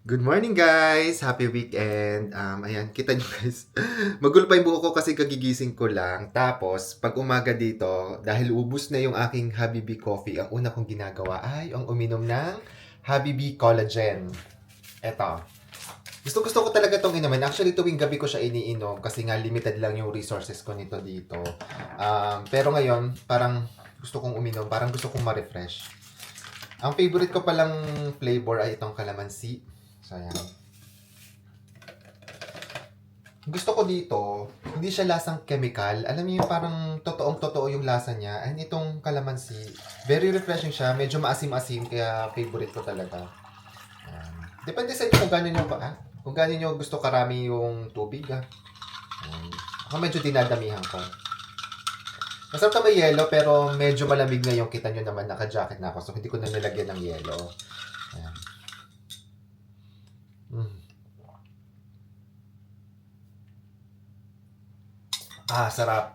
Good morning guys! Happy weekend! Ayan, kita nyo guys. Magulo pa yung buho ko kasi kagigising ko lang. Tapos, pag umaga dito, dahil ubus na yung aking Habibi Coffee, ang una kong ginagawa ay ang uminom ng Habibi Collagen. Eto. Gusto ko talaga itong inumin. Actually, tuwing gabi ko siya iniinom kasi nga limited lang yung resources ko nito dito. Pero ngayon, parang gusto kong uminom. Parang gusto kong ma-refresh. Ang favorite ko palang flavor ay itong calamansi. So, ayan. Gusto ko dito, hindi siya lasang chemical. Alam niyo yung parang totoong-totoo yung lasa niya. And itong calamansi, very refreshing siya. Medyo maasim-asim, kaya favorite ko talaga. Ayan. Depende sa inyo kung gano'n nyo, kung gano'n nyo gusto karami yung tubig. Ayan. Ako medyo dinadamihan ko. Masarap na may yelo, pero medyo malamig ngayon. Kita nyo naman, naka-jacket na ako. So, hindi ko na nilagyan ng yelo. Ayan. Mm. Sarap.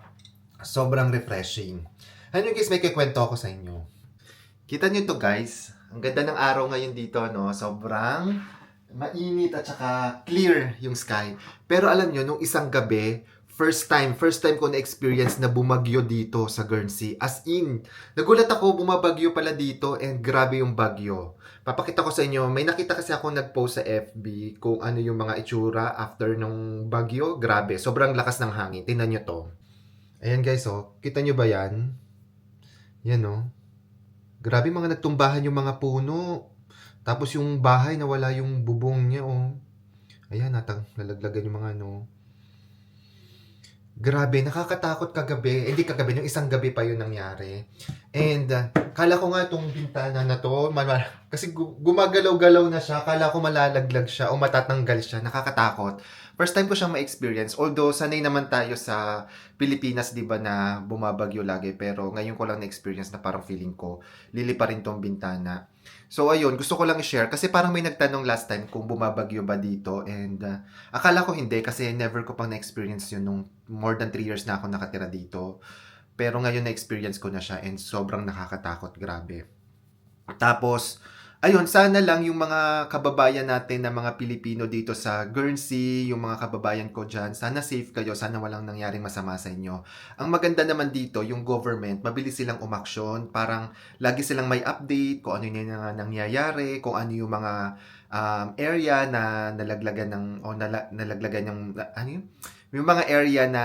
Sobrang refreshing. Ano guys, may kikwento ako sa inyo. Kita nyo to guys. Ang ganda ng araw ngayon dito, no? Sobrang mainit at saka clear yung sky. Pero alam nyo, nung isang gabi, first time ko na-experience na bumagyo dito sa Guernsey. As in, nagulat ako, bumabagyo pala dito and grabe yung bagyo. Papakita ko sa inyo, may nakita kasi ako nag-post sa FB kung ano yung mga itsura after nung bagyo. Grabe, sobrang lakas ng hangin. Tingnan nyo to. Ayan guys, oh. Kita nyo ba yan? Yan, oh. Grabe mga nagtumbahan yung mga puno. Tapos yung bahay, nawala yung bubong niya, oh. Ayan, nalaglagan yung mga ano. Grabe, nakakatakot kagabi. Hindi kagabi, yung isang gabi pa yun nangyari. And, kala ko nga itong bintana na to, kasi gumagalaw-galaw na siya, kala ko malalaglag siya o matatanggal siya. Nakakatakot. First time ko siyang ma-experience. Although, sanay naman tayo sa Pilipinas, di ba, na bumabagyo lagi. Pero ngayon ko lang na-experience na parang feeling ko, lilipa rin tong bintana. So, ayun, gusto ko lang i-share. Kasi parang may nagtanong last time kung bumabagyo ba dito. And, akala ko hindi kasi never ko pang na-experience yun nung more than 3 years na ako nakatira dito. Pero ngayon na-experience ko na siya and sobrang nakakatakot, grabe. Tapos, ayun, sana lang yung mga kababayan natin na mga Pilipino dito sa Guernsey, yung mga kababayan ko dyan, sana safe kayo, sana walang nangyaring masama sa inyo. Ang maganda naman dito, yung government, mabilis silang umaksyon, parang lagi silang may update kung ano yung nangyayari, kung ano yung mga area na nalaglagan ng, o nalaglagan yung, ano yun? Yung mga area na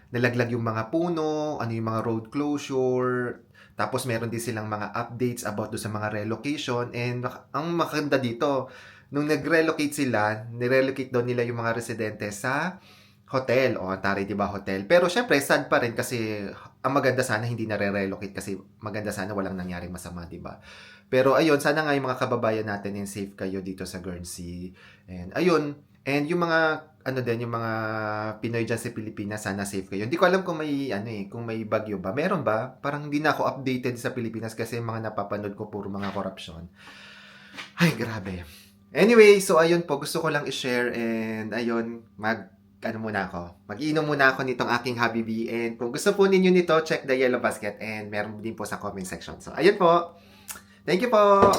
nalaglag yung mga puno, ano yung mga road closure, tapos meron din silang mga updates about do sa mga relocation. And ang maganda dito, nung nag-relocate sila, nirelocate daw nila yung mga residente sa hotel. O, tari, di ba, hotel. Pero syempre, sad pa rin kasi ang maganda sana hindi nare-relocate kasi maganda sana walang nangyaring masama, di ba? Pero ayun, sana nga yung mga kababayan natin and safe kayo dito sa Guernsey. And ayun, and yung mga ano din, yung mga Pinoy dyan sa Pilipinas, sana safe kayo. Hindi ko alam kung may, ano kung may bagyo ba. Meron ba? Parang hindi na ako updated sa Pilipinas kasi mga napapanood ko puro mga korupsyon. Ay, grabe. Anyway, so ayun po, gusto ko lang i-share and ayun, ano muna ako. Mag-iinom muna ako nitong aking Habibi and kung gusto po ninyo nito, check the yellow basket and meron din po sa comment section. So ayun po. Thank you po.